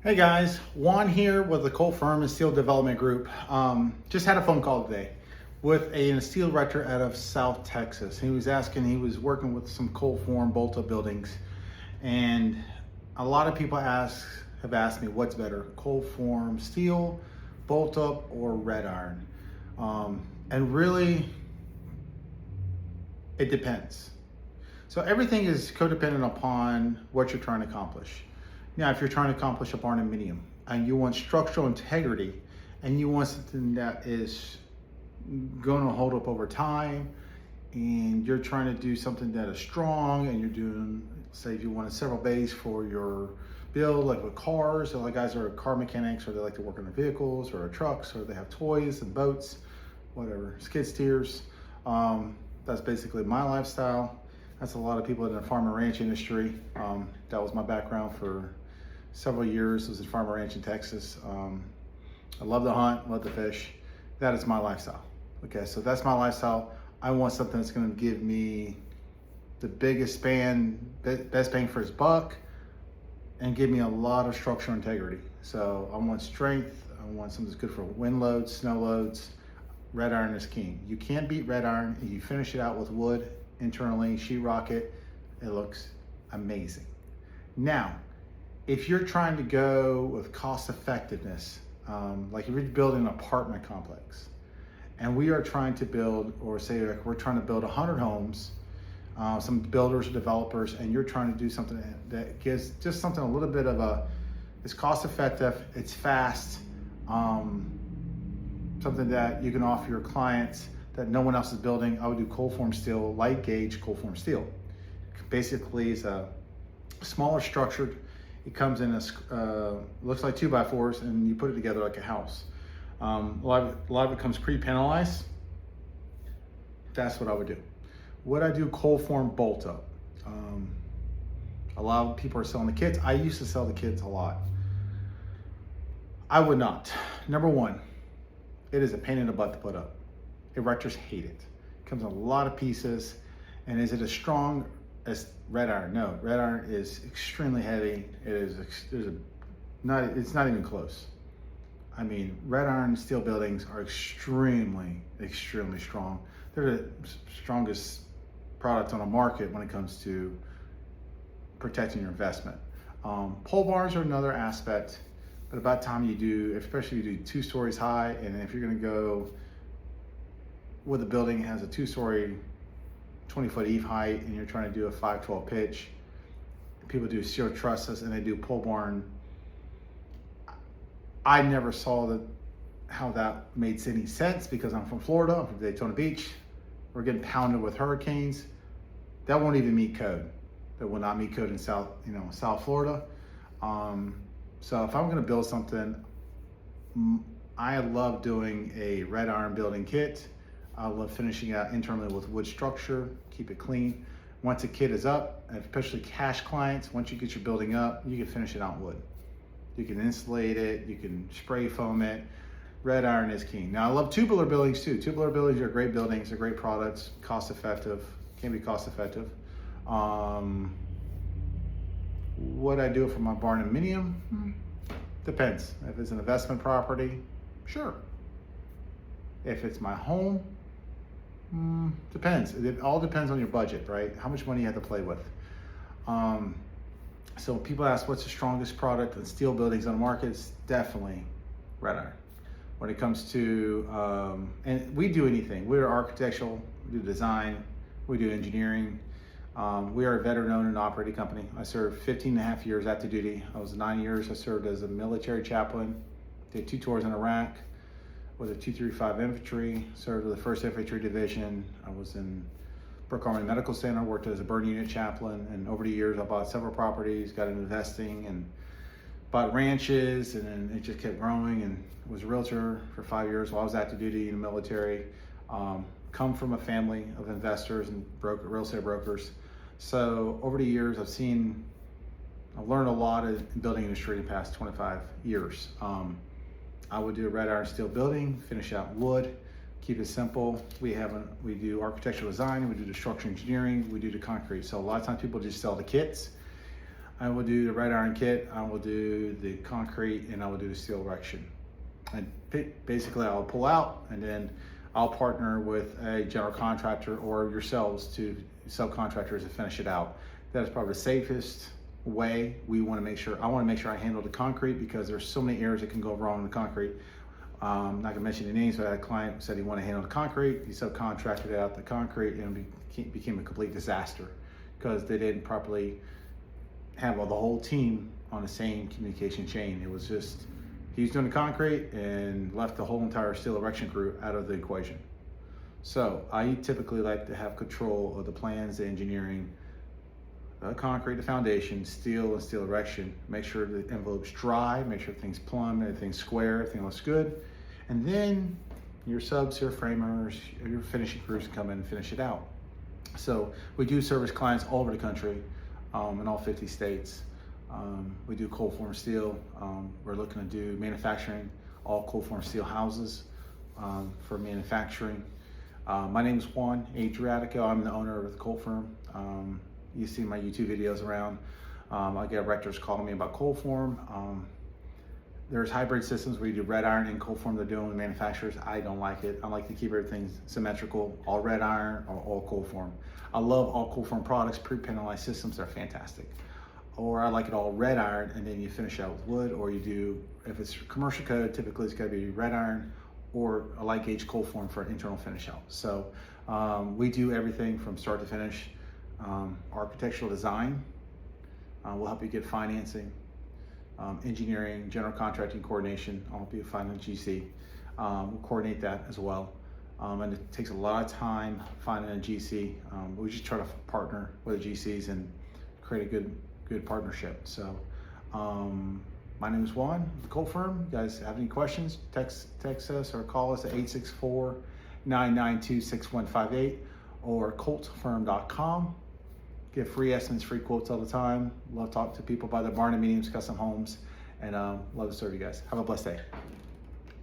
Hey guys, Juan here with the Cole Firm and Steel Development Group. Just had a phone call today with a steel erector out of South Texas. He was working with some cold form bolt-up buildings, and a lot of people have asked me what's better, cold form steel, bolt-up, or red iron. And really, it depends. So everything is codependent upon what you're trying to accomplish. Now, if you're trying to accomplish a barn dominium and you want structural integrity and you want something that is going to hold up over time, and you're trying to do something that is strong, and you're doing, say, if you wanted several bays for your build, like with cars, so like guys are car mechanics, or they like to work on their vehicles or trucks, or they have toys and boats, whatever, skid steers. That's basically my lifestyle. That's a lot of people in the farm and ranch industry. That was my background for several years. I was in farm and ranch in Texas. I love to hunt, love to fish. That is my lifestyle. Okay, so that's my lifestyle. I want something that's going to give me the best bang for its buck, and give me a lot of structural integrity. So I want strength. I want something that's good for wind loads, snow loads. Red iron is king. You can't beat red iron. You finish it out with wood internally, sheetrock it. It looks amazing. Now, if you're trying to go with cost effectiveness, like if you're building an apartment complex, and we are trying to build, or say like we're trying to build 100 homes, some builders or developers, and you're trying to do something that gives just something a little bit of it's cost effective, it's fast, something that you can offer your clients that no one else is building. I would do cold form steel, light gauge cold form steel. Basically, it's a smaller structured. It comes in looks like 2x4s, and you put it together like a house. A lot of it comes pre-panelized. That's what I would do. What I do, cold form bolt up. A lot of people are selling the kits. I used to sell the kits a lot. I would not. Number one, it is a pain in the butt to put up. Erectors hate it. It comes in a lot of pieces. And is it as strong as red iron? No, red iron is extremely heavy. It's not even close. I mean, red iron steel buildings are extremely strong. They're the strongest product on the market when it comes to protecting your investment. Pole barns are another aspect, but about time you do, especially if you do 2 stories high, and if you're gonna go with a building that has a 2-story 20-foot eave height, and you're trying to do a 512 pitch, people do steel trusses and they do pole barn. I never saw how that made any sense, because I'm from Florida, I'm from Daytona Beach. We're getting pounded with hurricanes. That won't even meet code. That will not meet code in South Florida. So if I'm gonna build something, I love doing a red iron building kit. I love finishing out internally with wood structure, keep it clean. Once a kit is up, and especially cash clients, once you get your building up, you can finish it out in wood. You can insulate it, you can spray foam it. Red iron is king. Now, I love tubular buildings too. Tubular buildings are great buildings, they're great products, cost effective, can be cost effective. Would I do it for my barn dominium? Depends. If it's an investment property, sure. If it's my home, depends. It all depends on your budget, right? How much money you have to play with. So people ask, what's the strongest product in steel buildings on the market? It's definitely red iron. When it comes to, and we do anything. We're architectural, we do design, we do engineering. We are a veteran-owned and operated company. I served 15 and a half years active duty. I was 9 years. I served as a military chaplain, did 2 tours in Iraq with a 235 Infantry, served with the 1st Infantry Division. I was in Brooke Army Medical Center, worked as a burn unit chaplain, and over the years I bought several properties, got into investing, and bought ranches, and then it just kept growing, and was a realtor for 5 years while I was active duty in the military. Come from a family of investors and real estate brokers. So over the years I've learned a lot in the building industry in the past 25 years. I would do a red iron steel building, finish out wood, keep it simple. We do architectural design, we do the structural engineering, we do the concrete. So a lot of times people just sell the kits. I will do the red iron kit, I will do the concrete, and I will do the steel erection. And basically I'll pull out, and then I'll partner with a general contractor or yourselves to subcontractors to finish it out. That is probably the safest way. I want to make sure I handle the concrete, because there's so many areas that can go wrong in the concrete. Not gonna mention the names, but I had a client who said he wanted to handle the concrete. He subcontracted out the concrete, and it became a complete disaster because they didn't properly have the whole team on the same communication chain. It was just, he was doing the concrete and left the whole entire steel erection crew out of the equation. So I typically like to have control of the plans, the engineering, the concrete, the foundation, steel and steel erection. Make sure the envelope's dry, make sure everything's plumb, everything's square, everything looks good. And then your subs, your framers, your finishing crews come in and finish it out. So we do service clients all over the country, in all 50 states. We do cold form steel. We're looking to do manufacturing, all cold form steel houses for manufacturing. My name is Juan Adriatico. I'm the owner of the Cold Firm. You see my YouTube videos around. I get erectors calling me about cold form. There's hybrid systems where you do red iron and cold form. They're doing with manufacturers. I don't like it. I like to keep everything symmetrical, all red iron or all cold form. I love all cold form products, pre-panelized systems, they're fantastic. Or I like it all red iron, and then you finish out with wood, or you do, if it's commercial code, typically it's gotta be red iron or a light gauge cold form for internal finish out. So we do everything from start to finish. Architectural design, we'll help you get financing, engineering, general contracting coordination. I'll help you find a GC. We'll coordinate that as well. And it takes a lot of time finding a GC. We just try to partner with the GCs and create a good partnership. So my name is Juan, the Cold Firm. You guys have any questions, text us or call us at 864-992-6158 or coltfirm.com. Get free estimates, free quotes all the time. Love talking to people by the barn and mediums, custom homes, and love to serve you guys. Have a blessed day.